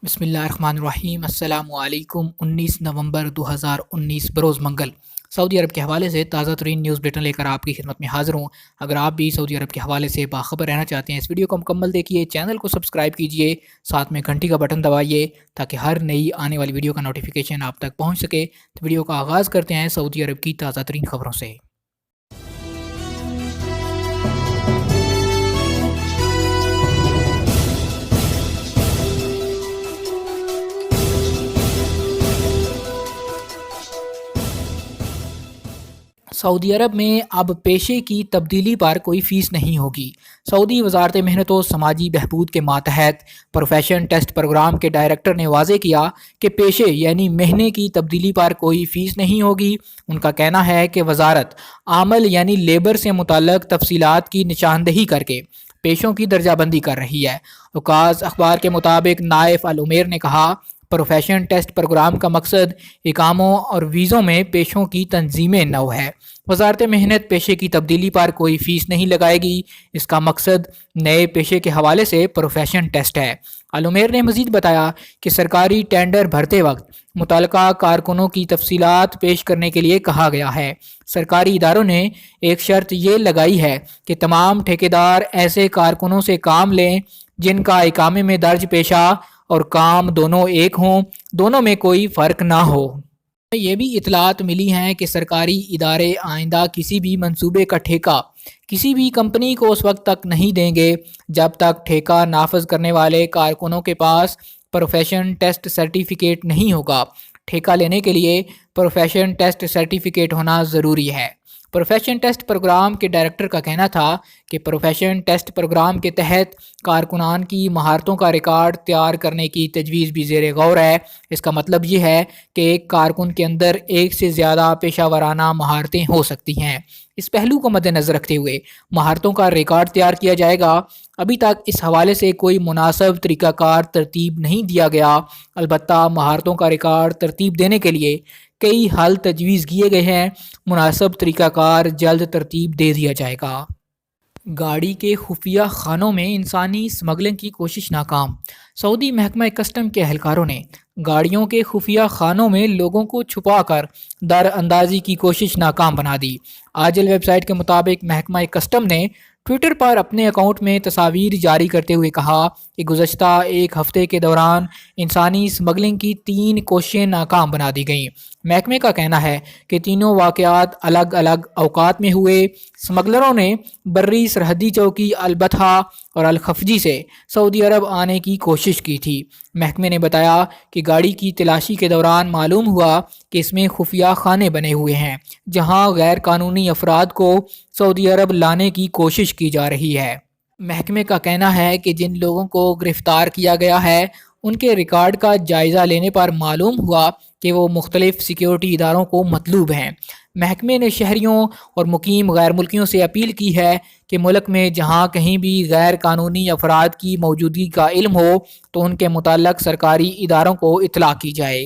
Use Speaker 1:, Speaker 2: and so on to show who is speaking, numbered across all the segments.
Speaker 1: بسم اللہ الرحمن الرحیم۔ السلام علیکم۔ 19 نومبر 2019 بروز منگل سعودی عرب کے حوالے سے تازہ ترین نیوز بلیٹن لے کر آپ کی خدمت میں حاضر ہوں۔ اگر آپ بھی سعودی عرب کے حوالے سے باخبر رہنا چاہتے ہیں، اس ویڈیو کو مکمل دیکھیے، چینل کو سبسکرائب کیجیے، ساتھ میں گھنٹی کا بٹن دبائیے تاکہ ہر نئی آنے والی ویڈیو کا نوٹیفیکیشن آپ تک پہنچ سکے۔ تو ویڈیو کا آغاز کرتے ہیں سعودی عرب کی تازہ ترین خبروں سے۔ سعودی عرب میں اب پیشے کی تبدیلی پر کوئی فیس نہیں ہوگی۔ سعودی وزارت محنت و سماجی بہبود کے ماتحت پروفیشن ٹیسٹ پروگرام کے ڈائریکٹر نے واضح کیا کہ پیشے یعنی مہنے کی تبدیلی پر کوئی فیس نہیں ہوگی۔ ان کا کہنا ہے کہ وزارت عمل یعنی لیبر سے متعلق تفصیلات کی نشاندہی کر کے پیشوں کی درجہ بندی کر رہی ہے۔ اوقاز اخبار کے مطابق نائف العمیر نے کہا، پروفیشن ٹیسٹ پروگرام کا مقصد اقاموں اور ویزوں میں پیشوں کی تنظیم نو ہے۔ وزارت محنت پیشے کی تبدیلی پر کوئی فیس نہیں لگائے گی۔ اس کا مقصد نئے پیشے کے حوالے سے پروفیشن ٹیسٹ ہے۔ العمیر نے مزید بتایا کہ سرکاری ٹینڈر بھرتے وقت متعلقہ کارکنوں کی تفصیلات پیش کرنے کے لیے کہا گیا ہے۔ سرکاری اداروں نے ایک شرط یہ لگائی ہے کہ تمام ٹھیکیدار ایسے کارکنوں سے کام لیں جن کا اقامے میں درج پیشہ اور کام دونوں ایک ہوں، دونوں میں کوئی فرق نہ ہو۔ یہ بھی اطلاعات ملی ہیں کہ سرکاری ادارے آئندہ کسی بھی منصوبے کا ٹھیکہ کسی بھی کمپنی کو اس وقت تک نہیں دیں گے جب تک ٹھیکہ نافذ کرنے والے کارکنوں کے پاس پروفیشن ٹیسٹ سرٹیفکیٹ نہیں ہوگا۔ ٹھیکہ لینے کے لیے پروفیشن ٹیسٹ سرٹیفکیٹ ہونا ضروری ہے۔ پروفیشن ٹیسٹ پروگرام کے ڈائریکٹر کا کہنا تھا کہ پروفیشن ٹیسٹ پروگرام کے تحت کارکنان کی مہارتوں کا ریکارڈ تیار کرنے کی تجویز بھی زیر غور ہے۔ اس کا مطلب یہ ہے کہ ایک کارکن کے اندر ایک سے زیادہ پیشہ ورانہ مہارتیں ہو سکتی ہیں۔ اس پہلو کو مد نظر رکھتے ہوئے مہارتوں کا ریکارڈ تیار کیا جائے گا۔ ابھی تک اس حوالے سے کوئی مناسب طریقہ کار ترتیب نہیں دیا گیا، البتہ مہارتوں کا ریکارڈ ترتیب دینے کے لیے کئی حل تجویز کیے گئے ہیں۔ مناسب طریقہ کار جلد ترتیب دے دیا جائے گا۔ گاڑی کے خفیہ خانوں میں انسانی اسمگلنگ کی کوشش ناکام۔ سعودی محکمہ کسٹم کے اہلکاروں نے گاڑیوں کے خفیہ خانوں میں لوگوں کو چھپا کر در اندازی کی کوشش ناکام بنا دی۔ آجل ویب سائٹ کے مطابق محکمہ کسٹم نے ٹویٹر پر اپنے اکاؤنٹ میں تصاویر جاری کرتے ہوئے کہا کہ گزشتہ ایک ہفتے کے دوران انسانی اسمگلنگ کی 3 کوششیں ناکام بنا دی گئیں۔ محکمے کا کہنا ہے کہ تینوں واقعات الگ الگ اوقات میں ہوئے۔ اسمگلروں نے بری سرحدی چوکی البتھا اور الخفجی سے سعودی عرب آنے کی کوشش کی تھی۔ محکمے نے بتایا کہ گاڑی کی تلاشی کے دوران معلوم ہوا کہ اس میں خفیہ خانے بنے ہوئے ہیں جہاں غیر قانونی افراد کو سعودی عرب لانے کی کوشش کی جا رہی ہے۔ محکمے کا کہنا ہے کہ جن لوگوں کو گرفتار کیا گیا ہے ان کے ریکارڈ کا جائزہ لینے پر معلوم ہوا کہ وہ مختلف سیکیورٹی اداروں کو مطلوب ہیں۔ محکمے نے شہریوں اور مقیم غیر ملکیوں سے اپیل کی ہے کہ ملک میں جہاں کہیں بھی غیر قانونی افراد کی موجودگی کا علم ہو تو ان کے متعلق سرکاری اداروں کو اطلاع کی جائے۔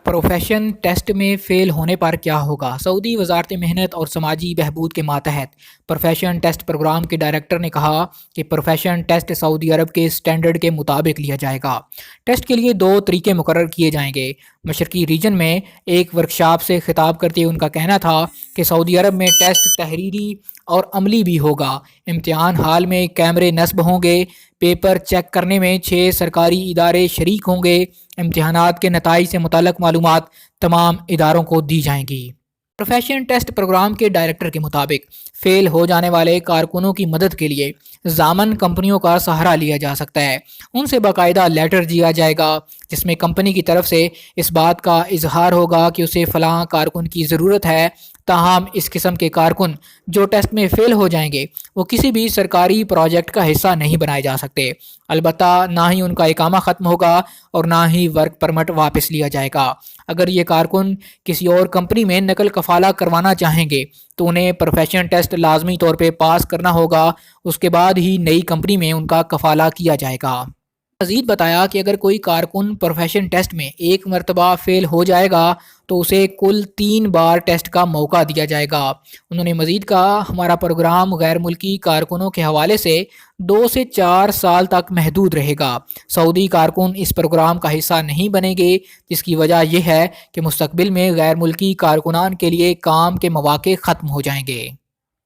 Speaker 1: پروفیشن ٹیسٹ میں فیل ہونے پر کیا ہوگا؟ سعودی وزارت محنت اور سماجی بہبود کے ماتحت پروفیشن ٹیسٹ پروگرام کے ڈائریکٹر نے کہا کہ پروفیشن ٹیسٹ سعودی عرب کے سٹینڈرڈ کے مطابق لیا جائے گا۔ ٹیسٹ کے لیے 2 طریقے مقرر کیے جائیں گے۔ مشرقی ریجن میں ایک ورکشاپ سے خطاب کرتے ہوئے ان کا کہنا تھا کہ سعودی عرب میں ٹیسٹ تحریری اور عملی بھی ہوگا۔ امتحان ہال میں کیمرے نصب ہوں گے۔ پیپر چیک کرنے میں 6 سرکاری ادارے شریک ہوں گے۔ امتحانات کے نتائج سے متعلق معلومات تمام اداروں کو دی جائیں گی۔ پروفیشن ٹیسٹ پروگرام کے ڈائریکٹر کے مطابق فیل ہو جانے والے کارکنوں کی مدد کے لیے ضامن کمپنیوں کا سہارا لیا جا سکتا ہے۔ ان سے باقاعدہ لیٹر دیا جائے گا جس میں کمپنی کی طرف سے اس بات کا اظہار ہوگا کہ اسے فلاں کارکن کی ضرورت ہے۔ تاہم اس قسم کے کارکن جو ٹیسٹ میں فیل ہو جائیں گے وہ کسی بھی سرکاری پروجیکٹ کا حصہ نہیں بنائے جا سکتے، البتہ نہ ہی ان کا اقامہ ختم ہوگا اور نہ ہی ورک پرمٹ واپس لیا جائے گا۔ اگر یہ کارکن کسی اور کمپنی میں نقل کفالہ کروانا چاہیں گے تو انہیں پروفیشن ٹیسٹ لازمی طور پہ پاس کرنا ہوگا، اس کے بعد ہی نئی کمپنی میں ان کا کفالہ کیا جائے گا۔ مزید بتایا کہ اگر کوئی کارکن پروفیشن ٹیسٹ میں ایک مرتبہ فیل ہو جائے گا تو اسے کل 3 بار ٹیسٹ کا موقع دیا جائے گا۔ انہوں نے مزید کہا، ہمارا پروگرام غیر ملکی کارکنوں کے حوالے سے 2 سے 4 سال تک محدود رہے گا۔ سعودی کارکن اس پروگرام کا حصہ نہیں بنیں گے، جس کی وجہ یہ ہے کہ مستقبل میں غیر ملکی کارکنان کے لیے کام کے مواقع ختم ہو جائیں گے۔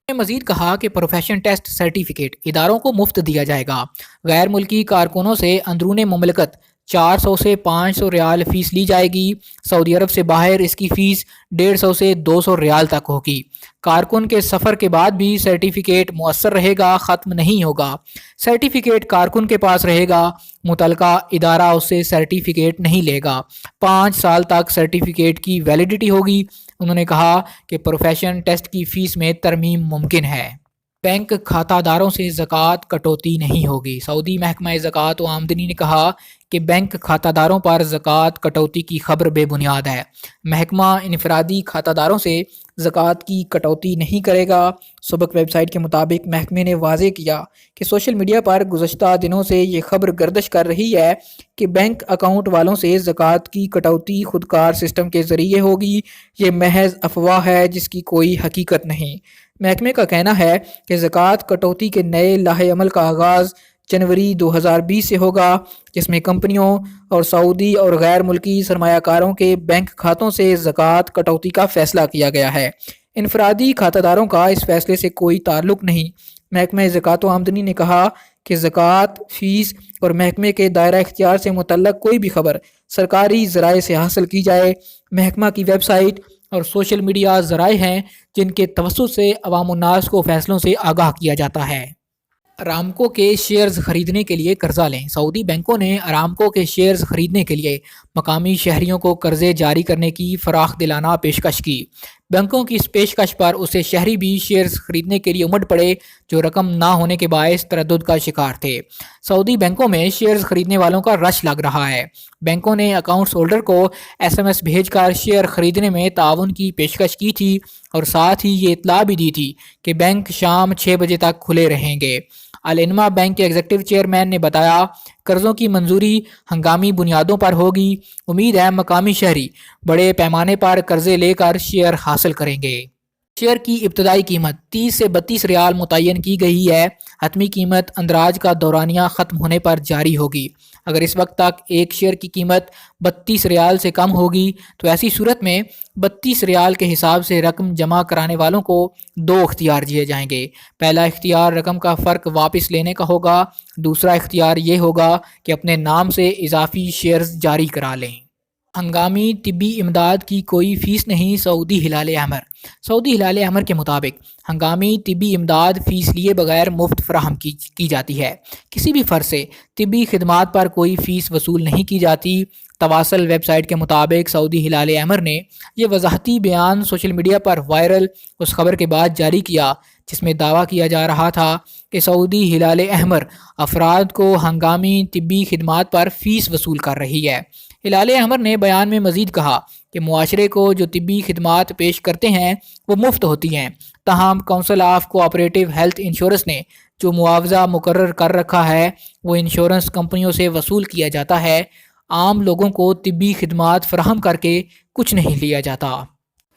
Speaker 1: نے مزید کہا کہ پروفیشن ٹیسٹ سرٹیفکیٹ اداروں کو مفت دیا جائے گا۔ غیر ملکی کارکنوں سے اندرون مملکت 400 سے 500 ریال فیس لی جائے گی۔ سعودی عرب سے باہر اس کی فیس 150 سے 200 ریال تک ہوگی۔ کارکن کے سفر کے بعد بھی سرٹیفکیٹ مؤثر رہے گا، ختم نہیں ہوگا۔ سرٹیفکیٹ کارکن کے پاس رہے گا، متعلقہ ادارہ اس سے سرٹیفکیٹ نہیں لے گا۔ 5 سال تک سرٹیفکیٹ کی ویلیڈیٹی ہوگی۔ انہوں نے کہا کہ پروفیشن ٹیسٹ کی فیس میں ترمیم ممکن ہے۔ بینک کھاتہ داروں سے زکوٰۃ کٹوتی نہیں ہوگی۔ سعودی محکمہ زکوٰۃ و آمدنی نے کہا کہ بینک کھاتہ داروں پر زکوٰۃ کٹوتی کی خبر بے بنیاد ہے۔ محکمہ انفرادی کھاتہ داروں سے زکوٰۃ کی کٹوتی نہیں کرے گا۔ سبق ویب سائٹ کے مطابق محکمے نے واضح کیا کہ سوشل میڈیا پر گزشتہ دنوں سے یہ خبر گردش کر رہی ہے کہ بینک اکاؤنٹ والوں سے زکوٰۃ کی کٹوتی خودکار سسٹم کے ذریعے ہوگی۔ یہ محض افواہ ہے جس کی کوئی حقیقت نہیں۔ محکمے کا کہنا ہے کہ زکوٰۃ کٹوتی کے نئے لائحہ عمل کا آغاز جنوری 2020 سے ہوگا، جس میں کمپنیوں اور سعودی اور غیر ملکی سرمایہ کاروں کے بینک کھاتوں سے زکوٰۃ کٹوتی کا فیصلہ کیا گیا ہے۔ انفرادی کھاتہ داروں کا اس فیصلے سے کوئی تعلق نہیں۔ محکمہ زکوٰۃ و آمدنی نے کہا کہ زکوٰۃ فیس اور محکمے کے دائرہ اختیار سے متعلق کوئی بھی خبر سرکاری ذرائع سے حاصل کی جائے۔ محکمہ کی ویب سائٹ اور سوشل میڈیا ذرائع ہیں جن کے توسط سے عوام الناس کو فیصلوں سے آگاہ کیا جاتا ہے۔ ارامکو کے شیئرز خریدنے کے لیے قرضہ لیں۔ سعودی بینکوں نے ارامکو کے شیئرز خریدنے کے لیے مقامی شہریوں کو قرضے جاری کرنے کی فراخ دلانہ پیشکش کی۔ بینکوں کی اس پیشکش پر اسے شہری بھی شیئرز خریدنے کے لیے امٹ پڑے جو رقم نہ ہونے کے باعث تردد کا شکار تھے۔ سعودی بینکوں میں شیئرز خریدنے والوں کا رش لگ رہا ہے۔ بینکوں نے اکاؤنٹس ہولڈر کو SMS بھیج کر شیئر خریدنے میں تعاون کی پیشکش کی تھی اور ساتھ ہی یہ اطلاع بھی دی تھی کہ بینک شام 6 بجے تک کھلے رہیں گے۔ الانما بینک کے ایگزیکٹو چیئرمین نے بتایا، قرضوں کی منظوری ہنگامی بنیادوں پر ہوگی۔ امید ہے مقامی شہری بڑے پیمانے پر قرضے لے کر شیئر حاصل کریں گے۔ شیئر کی ابتدائی قیمت 30 سے 32 ریال متعین کی گئی ہے۔ حتمی قیمت اندراج کا دورانیہ ختم ہونے پر جاری ہوگی۔ اگر اس وقت تک ایک شیئر کی قیمت 32 ریال سے کم ہوگی تو ایسی صورت میں 32 ریال کے حساب سے رقم جمع کرانے والوں کو 2 اختیار دیے جائیں گے۔ پہلا اختیار رقم کا فرق واپس لینے کا ہوگا۔ دوسرا اختیار یہ ہوگا کہ اپنے نام سے اضافی شیئرز جاری کرا لیں۔ ہنگامی طبی امداد کی کوئی فیس نہیں، سعودی ہلال احمر۔ سعودی ہلال احمر کے مطابق ہنگامی طبی امداد فیس لیے بغیر مفت فراہم کی جاتی ہے۔ کسی بھی فرد سے طبی خدمات پر کوئی فیس وصول نہیں کی جاتی۔ تواصل ویب سائٹ کے مطابق سعودی ہلال احمر نے یہ وضاحتی بیان سوشل میڈیا پر وائرل اس خبر کے بعد جاری کیا جس میں دعویٰ کیا جا رہا تھا کہ سعودی ہلال احمر افراد کو ہنگامی طبی خدمات پر فیس وصول کر رہی ہے۔ ہلال احمر نے بیان میں مزید کہا کہ معاشرے کو جو طبی خدمات پیش کرتے ہیں وہ مفت ہوتی ہیں، تاہم council of cooperative health insurance نے جو معاوضہ مقرر کر رکھا ہے وہ انشورنس کمپنیوں سے وصول کیا جاتا ہے۔ عام لوگوں کو طبی خدمات فراہم کر کے کچھ نہیں لیا جاتا۔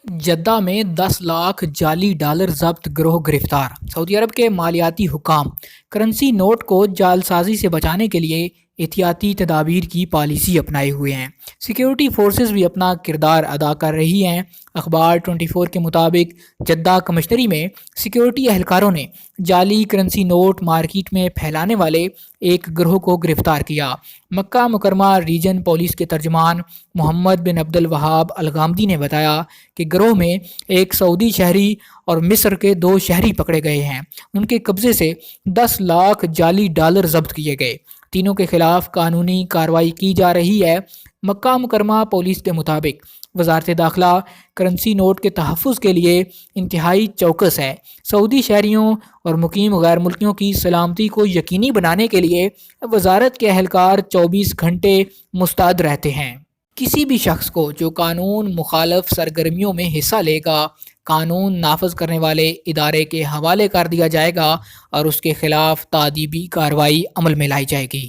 Speaker 1: جدہ میں 10 لاکھ جعلی ڈالر ضبط، گروہ گرفتار۔ سعودی عرب کے مالیاتی حکام کرنسی نوٹ کو جعلسازی سے بچانے کے لیے احتیاطی تدابیر کی پالیسی اپنائے ہوئے ہیں۔ سیکیورٹی فورسز بھی اپنا کردار ادا کر رہی ہیں۔ اخبار 24 کے مطابق جدہ کمشنری میں سیکیورٹی اہلکاروں نے جعلی کرنسی نوٹ مارکیٹ میں پھیلانے والے ایک گروہ کو گرفتار کیا۔ مکہ مکرمہ ریجن پولیس کے ترجمان محمد بن عبد الوہاب الغامدی نے بتایا کہ گروہ میں ایک سعودی شہری اور مصر کے 2 شہری پکڑے گئے ہیں۔ ان کے قبضے سے 10 لاکھ جعلی ڈالر ضبط کیے گئے۔ تینوں کے خلاف قانونی کارروائی کی جا رہی ہے۔ مکہ مکرمہ پولیس کے مطابق وزارت داخلہ کرنسی نوٹ کے تحفظ کے لیے انتہائی چوکس ہے۔ سعودی شہریوں اور مقیم غیر ملکیوں کی سلامتی کو یقینی بنانے کے لیے وزارت کے اہلکار 24 گھنٹے مستعد رہتے ہیں۔ کسی بھی شخص کو جو قانون مخالف سرگرمیوں میں حصہ لے گا قانون نافذ کرنے والے ادارے کے حوالے کر دیا جائے گا اور اس کے خلاف تادیبی کارروائی عمل میں لائی جائے گی۔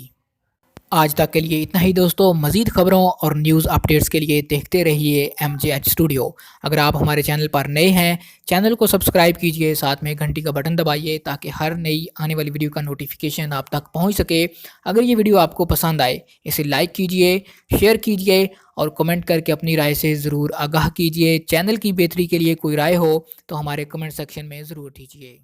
Speaker 1: آج تک کے لیے اتنا ہی دوستو، مزید خبروں اور نیوز اپڈیٹس کے لیے دیکھتے رہیے MJH اسٹوڈیو۔ اگر آپ ہمارے چینل پر نئے ہیں، چینل کو سبسکرائب کیجئے، ساتھ میں گھنٹی کا بٹن دبائیے تاکہ ہر نئی آنے والی ویڈیو کا نوٹیفیکیشن آپ تک پہنچ سکے۔ اگر یہ ویڈیو آپ کو پسند آئے، اسے لائک کیجئے، شیئر کیجئے اور کمنٹ کر کے اپنی رائے سے ضرور آگاہ کیجئے۔ چینل کی بہتری کے لیے کوئی رائے ہو تو ہمارے کمنٹ سیکشن میں ضرور دیجئے۔